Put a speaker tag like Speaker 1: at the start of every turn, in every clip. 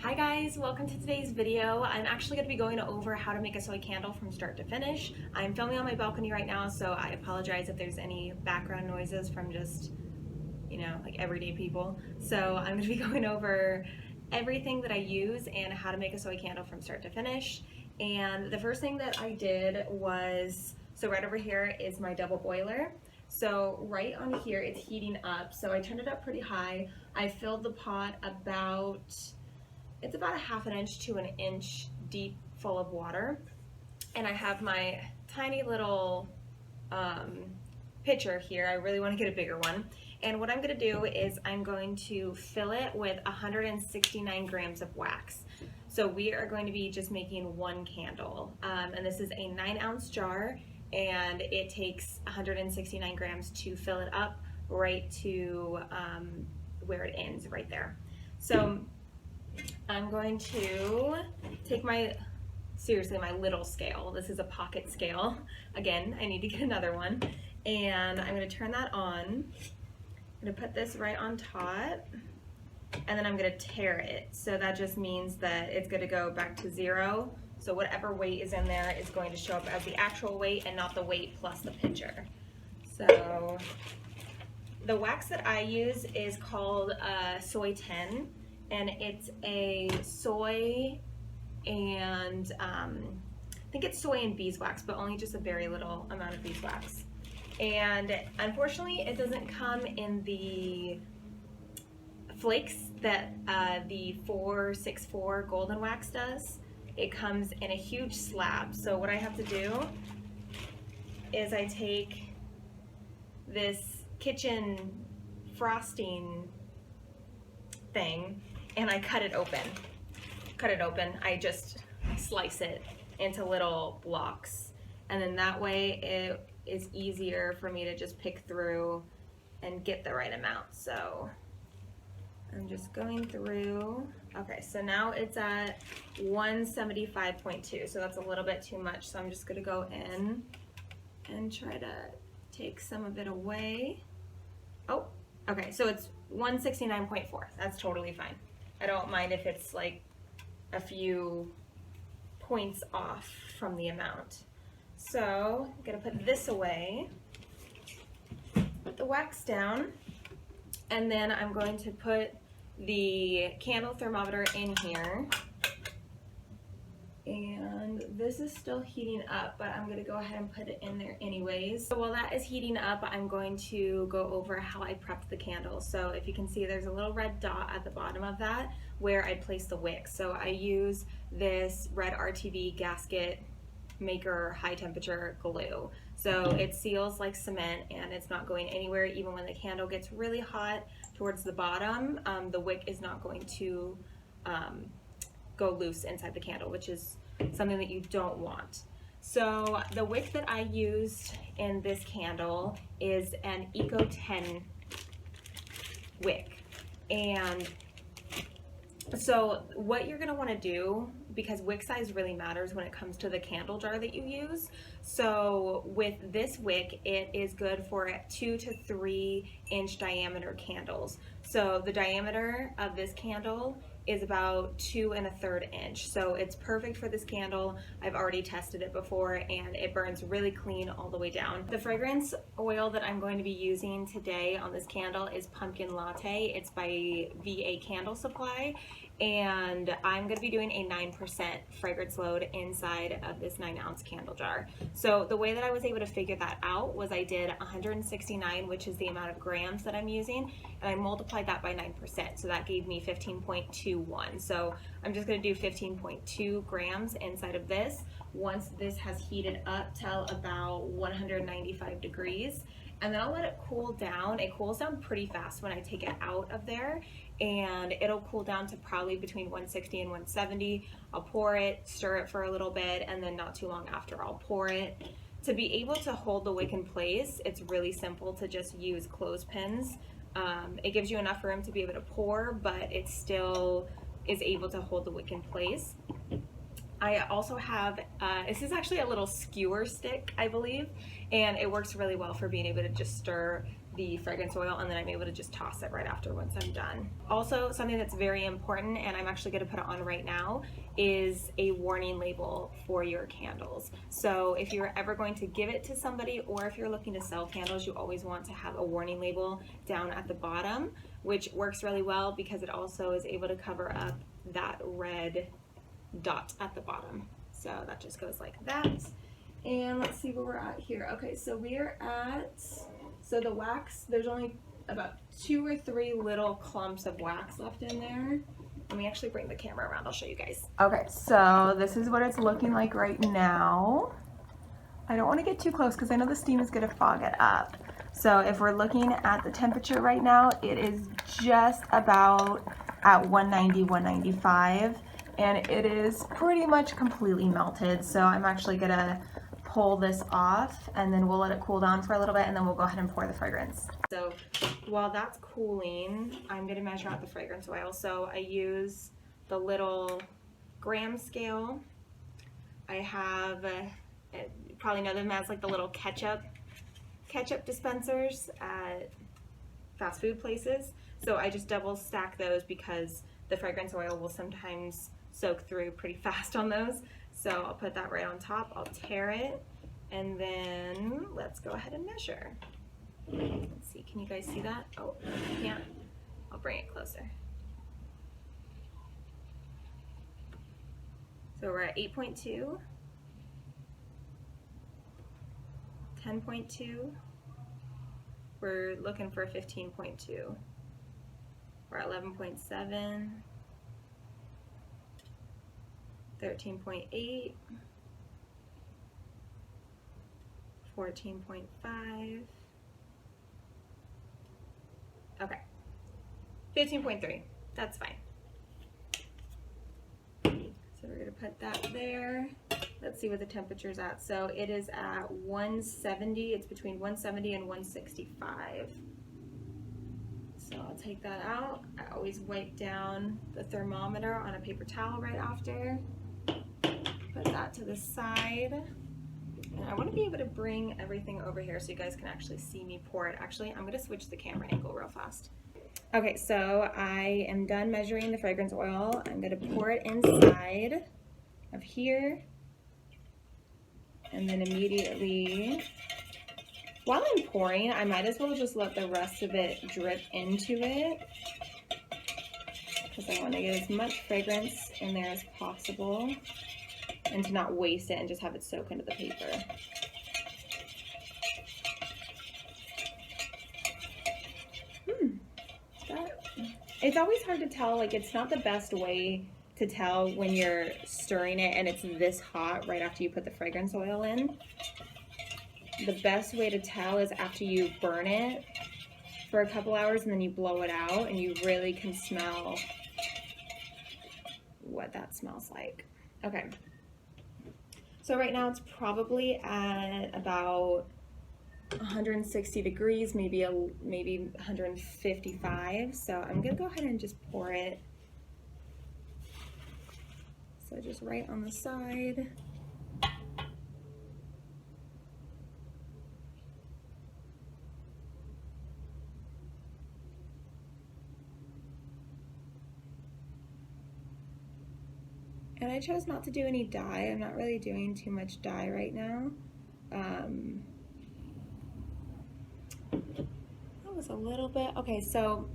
Speaker 1: Hi guys, welcome to today's video. I'm actually going to be going over how to make a soy candle from start to finish. I'm filming on my balcony right now, so I apologize if there's any background noises from just, like everyday people. So I'm going to be going over everything that I use and how to make a soy candle from start to finish. And the first thing that I did was, so right over here is my double boiler. So right on here it's heating up, so I turned it up pretty high. I filled the pot it's about a ½ inch to an inch deep full of water. And I have my tiny little pitcher here. I really want to get a bigger one. And what I'm going to do is I'm going to fill it with 169 grams of wax. So we are going to be just making one candle. And this is a 9-ounce jar, and it takes 169 grams to fill it up right to where it ends right there. So I'm going to take my little scale. This is a pocket scale. Again, I need to get another one. And I'm going to turn that on. I'm going to put this right on top. And then I'm going to tare it. So that just means that it's going to go back to 0. So whatever weight is in there is going to show up as the actual weight and not the weight plus the pitcher. So the wax that I use is called Soy 10. And it's a soy and I think it's soy and beeswax, but only just a very little amount of beeswax. And unfortunately, it doesn't come in the flakes that the 464 golden wax does. It comes in a huge slab. So what I have to do is I take this kitchen frosting thing and I cut it open. I just slice it into little blocks, and then that way it is easier for me to just pick through and get the right amount. So I'm just going through. Okay, so now it's at 175.2, so that's a little bit too much. So I'm just gonna go in and try to take some of it away. Oh, okay, so it's 169.4. That's totally fine. I don't mind if it's like a few points off from the amount. So I'm gonna put this away, put the wax down, and then I'm going to put the candle thermometer in here. And this is still heating up, but I'm gonna go ahead and put it in there anyways. So while that is heating up, I'm going to go over how I prepped the candle. So if you can see, there's a little red dot at the bottom of that where I placed the wick. So I use this red RTV gasket maker high temperature glue. So it seals like cement and it's not going anywhere. Even when the candle gets really hot towards the bottom, the wick is not going to go loose inside the candle, which is something that you don't want. So the wick that I used in this candle is an Eco 10 wick. And so what you're gonna wanna do, because wick size really matters when it comes to the candle jar that you use. So with this wick, it is good for 2 to 3 inch diameter candles. So the diameter of this candle is about 2 1/3 inch. So it's perfect for this candle. I've already tested it before and it burns really clean all the way down. The fragrance oil that I'm going to be using today on this candle is Pumpkin Latte. It's by VA Candle Supply. And I'm going to be doing a 9% fragrance load inside of this 9-ounce candle jar. So the way that I was able to figure that out was I did 169, which is the amount of grams that I'm using, and I multiplied that by 9%. So that gave me 15.21. So I'm just going to do 15.2 grams inside of this. Once this has heated up till about 195 degrees, and then I'll let it cool down. It cools down pretty fast when I take it out of there, and it'll cool down to probably between 160 and 170. I'll pour it, stir it for a little bit, and then not too long after I'll pour it. To be able to hold the wick in place, it's really simple to just use clothespins. It gives you enough room to be able to pour, but it still is able to hold the wick in place. I also have, this is actually a little skewer stick, I believe, and it works really well for being able to just stir the fragrance oil, and then I'm able to just toss it right after once I'm done. Also, something that's very important, and I'm actually going to put it on right now, is a warning label for your candles. So if you're ever going to give it to somebody, or if you're looking to sell candles, you always want to have a warning label down at the bottom, which works really well because it also is able to cover up that red dot at the bottom. So that just goes like that. And let's see where we're at here. Okay, so we are at, so the wax, there's only about 2 or 3 little clumps of wax left in there. Let me actually bring the camera around, I'll show you guys. Okay, so this is what it's looking like right now. I don't want to get too close because I know the steam is going to fog it up. So if we're looking at the temperature right now, it is just about at 190, 195, and it is pretty much completely melted. So I'm actually going to pull this off, and then we'll let it cool down for a little bit, and then we'll go ahead and pour the fragrance. So while that's cooling, I'm going to measure out the fragrance oil. So I use the little gram scale. I have, you probably know them as like the little ketchup dispensers at fast food places. So I just double stack those because the fragrance oil will sometimes soak through pretty fast on those. So I'll put that right on top, I'll tare it, and then let's go ahead and measure. Let's see, can you guys see that? Oh, I can't. I'll bring it closer. So we're at 8.2, 10.2, we're looking for 15.2, we're at 11.7, 13.8, 14.5, okay, 15.3, that's fine. So we're gonna put that there. Let's see what the temperature's at. So it is at 170, it's between 170 and 165. So I'll take that out. I always wipe down the thermometer on a paper towel right after. Put that to the side. And I want to be able to bring everything over here so you guys can actually see me pour it. Actually, I'm going to switch the camera angle real fast. Okay, so I am done measuring the fragrance oil. I'm going to pour it inside of here. And then immediately, while I'm pouring, I might as well just let the rest of it drip into it, because I want to get as much fragrance in there as possible and to not waste it and just have it soak into the paper. It's always hard to tell, like it's not the best way to tell when you're stirring it and it's this hot right after you put the fragrance oil in. The best way to tell is after you burn it for a couple hours and then you blow it out and you really can smell what that smells like. Okay. So right now it's probably at about 160 degrees, maybe 155. So I'm gonna go ahead and just pour it. So just right on the side. And I chose not to do any dye. I'm not really doing too much dye right now. That was a little bit, okay, so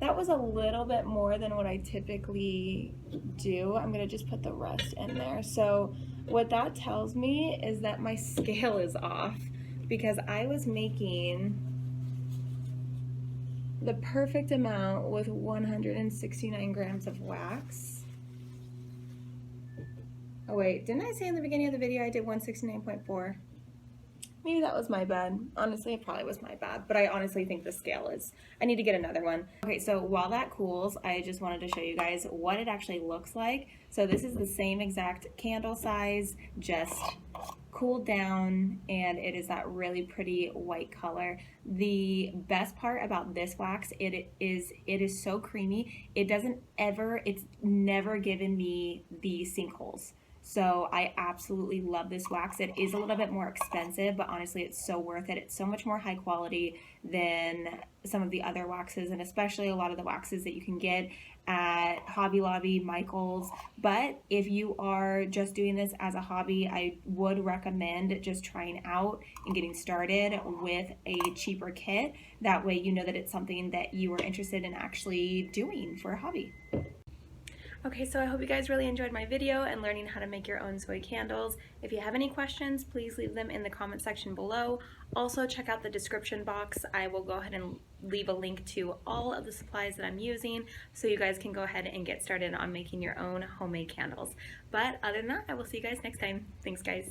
Speaker 1: that was a little bit more than what I typically do. I'm gonna just put the rest in there. So what that tells me is that my scale is off because I was making the perfect amount with 169 grams of wax. Oh wait, didn't I say in the beginning of the video I did 169.4? Maybe that was my bad. Honestly, it probably was my bad, but I honestly think the scale is, I need to get another one. Okay, so while that cools, I just wanted to show you guys what it actually looks like. So this is the same exact candle size, just cooled down, and it is that really pretty white color. The best part about this wax, it is so creamy. It's never given me the sinkholes. So I absolutely love this wax. It is a little bit more expensive, but honestly it's so worth it. It's so much more high quality than some of the other waxes, and especially a lot of the waxes that you can get at Hobby Lobby, Michael's. But if you are just doing this as a hobby, I would recommend just trying out and getting started with a cheaper kit. That way you know that it's something that you are interested in actually doing for a hobby. Okay, so I hope you guys really enjoyed my video and learning how to make your own soy candles. If you have any questions, please leave them in the comment section below. Also, check out the description box. I will go ahead and leave a link to all of the supplies that I'm using so you guys can go ahead and get started on making your own homemade candles. But other than that, I will see you guys next time. Thanks, guys.